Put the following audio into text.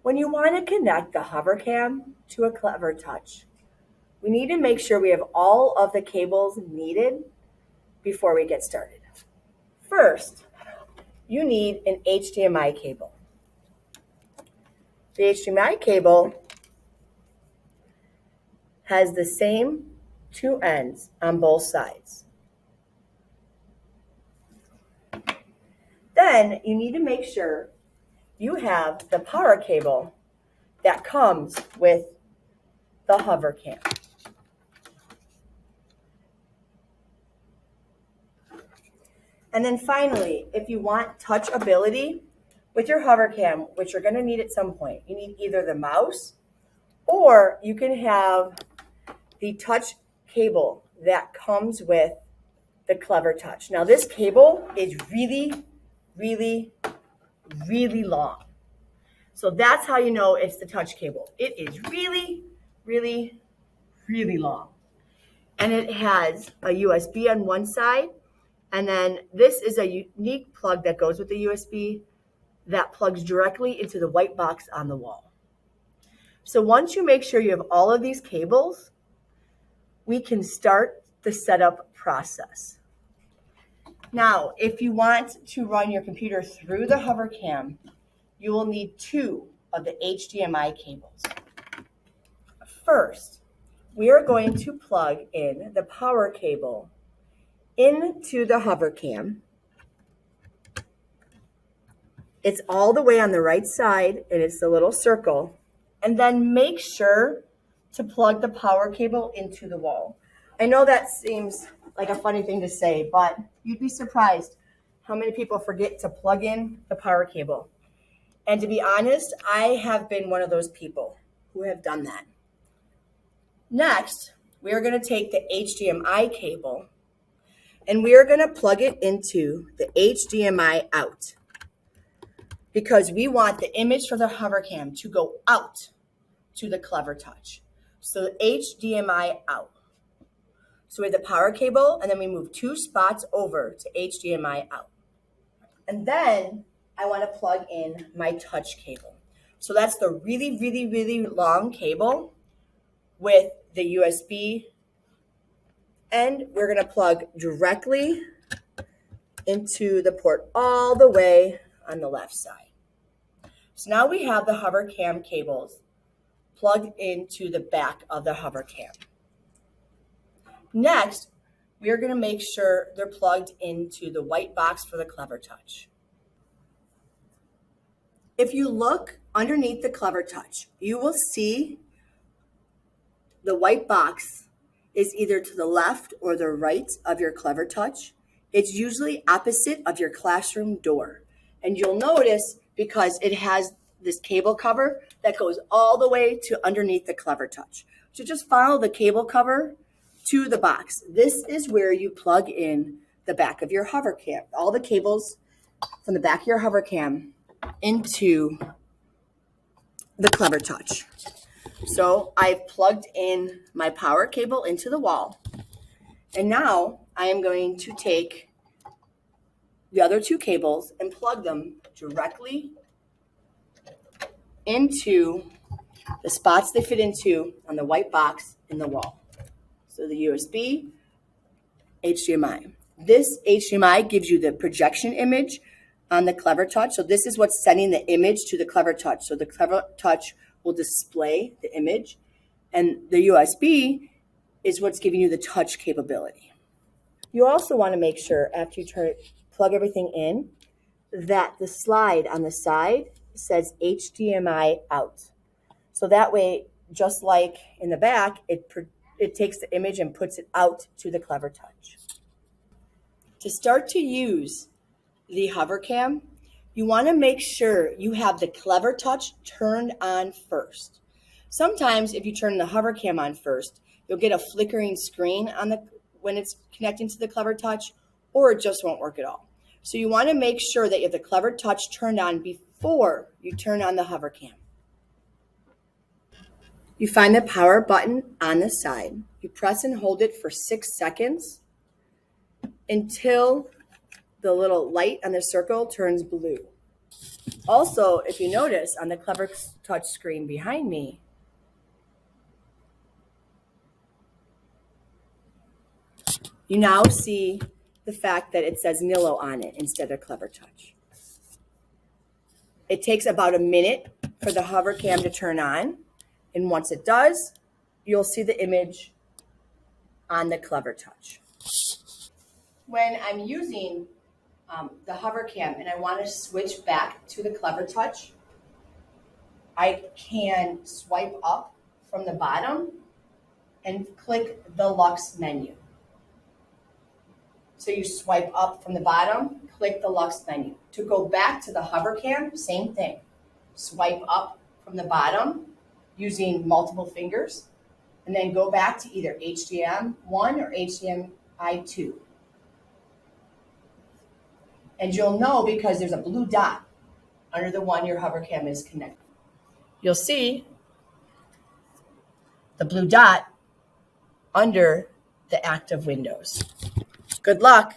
When you want to connect the Hovercam to a Clevertouch, we need to make sure we have all of the cables needed before we get started. First, you need an HDMI cable. The HDMI cable has the same two ends on both sides. Then you need to make sure you have the power cable that comes with the Hovercam. And then finally, if you want touch ability with your Hovercam, which you're going to need at some point, you need either the mouse or you can have the touch cable that comes with the Clevertouch. Now this cable is really long. So that's how you know it's the touch cable. It is really long. And it has a USB on one side. And then this is a unique plug that goes with the USB that plugs directly into the white box on the wall. So once you make sure you have all of these cables, we can start the setup process. Now, if you want to run your computer through the Hovercam, you will need two of the HDMI cables. First, we are going to plug in the power cable into the Hovercam. It's all the way on the right side, and it's the little circle. And then make sure to plug the power cable into the wall. I know that seems like a funny thing to say, but you'd be surprised how many people forget to plug in the power cable. And to be honest, I have been one of those people who have done that. Next, we are going to take the HDMI cable and we are going to plug it into the HDMI out because we want the image for the Hovercam to go out to the Clevertouch. So the HDMI out. So we have the power cable and then we move two spots over to HDMI out. And then I want to plug in my touch cable. So that's the really long cable with the USB, and we're going to plug directly into the port all the way on the left side. So now we have the Hovercam cables plugged into the back of the Hovercam. Next, we are going to make sure they're plugged into the white box for the Clevertouch. If you look underneath the Clevertouch, you will see the white box is either to the left or the right of your Clevertouch. It's usually opposite of your classroom door. And you'll notice because it has this cable cover that goes all the way to underneath the Clevertouch. So just follow the cable cover to the box. This is where you plug in the back of your Hovercam. All the cables from the back of your Hovercam into the Clevertouch. So I've plugged in my power cable into the wall. And now I am going to take the other two cables and plug them directly into the spots they fit into on the white box in the wall. So the USB, HDMI. This HDMI gives you the projection image on the Clevertouch. So this is what's sending the image to the Clevertouch. So the Clevertouch will display the image, and the USB is what's giving you the touch capability. You also want to make sure after you plug everything in that the slide on the side says HDMI out. So that way, just like in the back, it takes the image and puts it out to the Clevertouch. To start to use the Hovercam, you want to make sure you have the Clevertouch turned on first. Sometimes if you turn the Hovercam on first, you'll get a flickering screen when it's connecting to the Clevertouch, or it just won't work at all. So you want to make sure that you have the Clevertouch turned on before you turn on the Hovercam. You find the power button on the side. You press and hold it for 6 seconds until the little light on the circle turns blue. Also, if you notice on the Clevertouch screen behind me, you now see the fact that it says Nillo on it instead of Clevertouch. It takes about a minute for the Hovercam to turn on, and once it does, you'll see the image on the Clevertouch. When I'm using the Hovercam and I want to switch back to the Clevertouch, I can swipe up from the bottom and click the Lux menu. So you swipe up from the bottom, click the Lux menu. To go back to the Hovercam, same thing. Swipe up from the bottom using multiple fingers, and then go back to either HDMI 1 or HDMI 2. And you'll know because there's a blue dot under the one your Hovercam is connected. You'll see the blue dot under the active windows. Good luck.